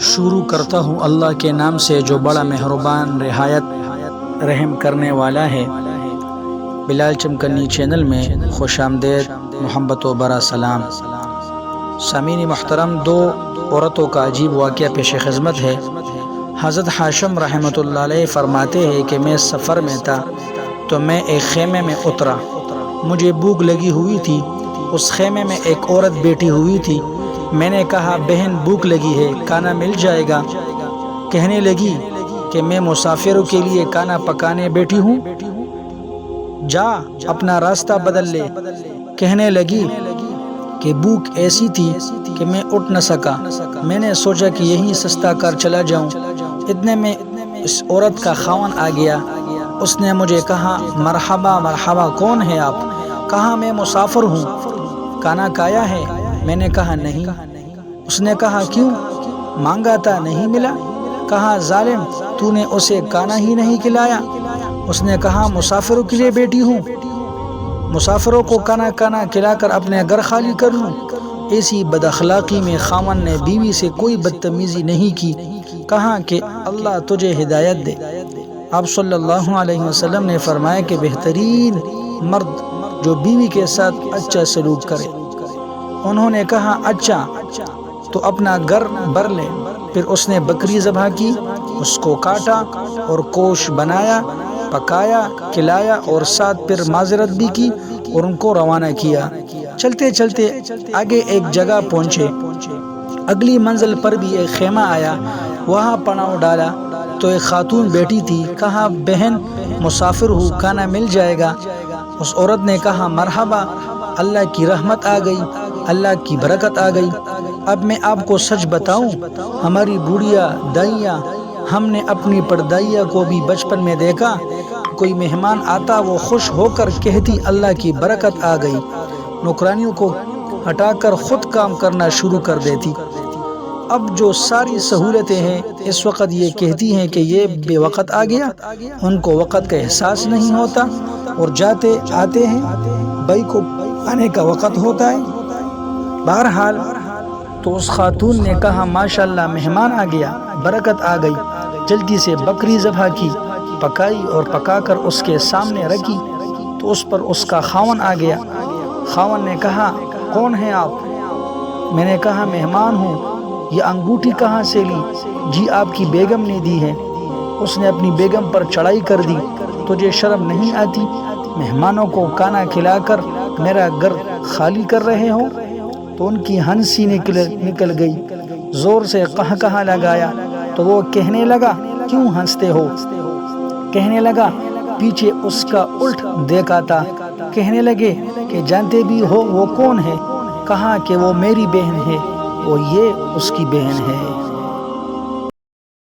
شروع کرتا ہوں اللہ کے نام سے جو بڑا مہربان رحایت رحم کرنے والا ہے۔ بلال چمکنی چینل میں خوش آمدید، محبت و برا سلام۔ سامعین محترم، دو عورتوں کا عجیب واقعہ پیش خدمت ہے۔ حضرت حاشم رحمۃ اللہ علیہ فرماتے ہیں کہ میں سفر میں تھا تو میں ایک خیمے میں اترا، مجھے بھوک لگی ہوئی تھی۔ اس خیمے میں ایک عورت بیٹھی ہوئی تھی۔ میں نے کہا بہن بھوک لگی ہے، کھانا مل جائے گا؟ کہنے لگی کہ میں مسافروں کے لیے کھانا پکانے بیٹھی ہوں، جا اپنا راستہ بدل لے۔ کہنے لگی کہ بھوک ایسی تھی کہ میں اٹھ نہ سکا، میں نے سوچا کہ یہیں سستا کر چلا جاؤں۔ اتنے میں اس عورت کا خاوند آ گیا۔ اس نے مجھے کہا مرحبا مرحبا، کون ہے آپ؟ کہا میں مسافر ہوں، کھانا کھایا ہے؟ میں نے کہا نہیں۔ اس نے کہا کیوں؟ مانگا تھا نہیں ملا؟ کہا ظالم، تو نے اسے کھانا ہی نہیں کھلایا۔ اس نے کہا مسافروں کے لیے بیٹھی ہوں، مسافروں کو کھانا کھلا کر اپنے گھر خالی کر لوں؟ ایسی بد اخلاقی میں خاوند نے بیوی سے کوئی بدتمیزی نہیں کی۔ کہا کہ اللہ تجھے ہدایت دے۔ آپ صلی اللہ علیہ وسلم نے فرمایا کہ بہترین مرد جو بیوی کے ساتھ اچھا سلوک کرے۔ انہوں نے کہا اچھا تو اپنا گھر بھر لے۔ پھر اس نے بکری ذبح کی، اس کو کاٹا اور گوشت بنایا، پکایا، کھلایا اور ساتھ پھر معذرت بھی کی اور ان کو روانہ کیا۔ چلتے چلتے آگے ایک جگہ پہنچے، اگلی منزل پر بھی ایک خیمہ آیا، وہاں پناہ ڈالا تو ایک خاتون بیٹھی تھی۔ کہا بہن مسافر ہوں، کھانا مل جائے گا؟ اس عورت نے کہا مرحبا، اللہ کی رحمت آ گئی، اللہ کی برکت آ گئی۔ اب میں آپ کو سچ بتاؤں، ہماری بوڑھیا دائیاں، ہم نے اپنی پردائیاں کو بھی بچپن میں دیکھا، کوئی مہمان آتا وہ خوش ہو کر کہتی اللہ کی برکت آ گئی، نوکرانیوں کو ہٹا کر خود کام کرنا شروع کر دیتی۔ اب جو ساری سہولتیں ہیں اس وقت یہ کہتی ہیں کہ یہ بے وقت آ گیا، ان کو وقت کا احساس نہیں ہوتا، اور جاتے آتے ہیں بھائی کو آنے کا وقت ہوتا ہے۔ بہرحال تو اس خاتون نے کہا ماشاءاللہ مہمان آ گیا، برکت آ گئی۔ جلدی سے بکری ذبح کی، پکائی اور پکا کر اس کے سامنے رکھی تو اس پر اس کا خاوند آ گیا۔ خاوند نے کہا کون ہیں آپ؟ میں نے کہا مہمان ہوں۔ یہ انگوٹھی کہاں سے لی؟ جی آپ کی بیگم نے دی ہے۔ اس نے اپنی بیگم پر چڑھائی کر دی، تجھے شرم نہیں آتی؟ مہمانوں کو کھانا کھلا کر میرا گھر خالی کر رہے ہو؟ تو ان کی ہنسی نکل گئی، زور سے قہقہہ لگایا تو وہ کہنے لگا کیوں ہنستے ہو؟ کہنے لگا پیچھے اس کا الٹ دیکھا تھا۔ کہنے لگے کہ جانتے بھی ہو وہ کون ہے؟ کہا کہ وہ میری بہن ہے، وہ یہ اس کی بہن ہے۔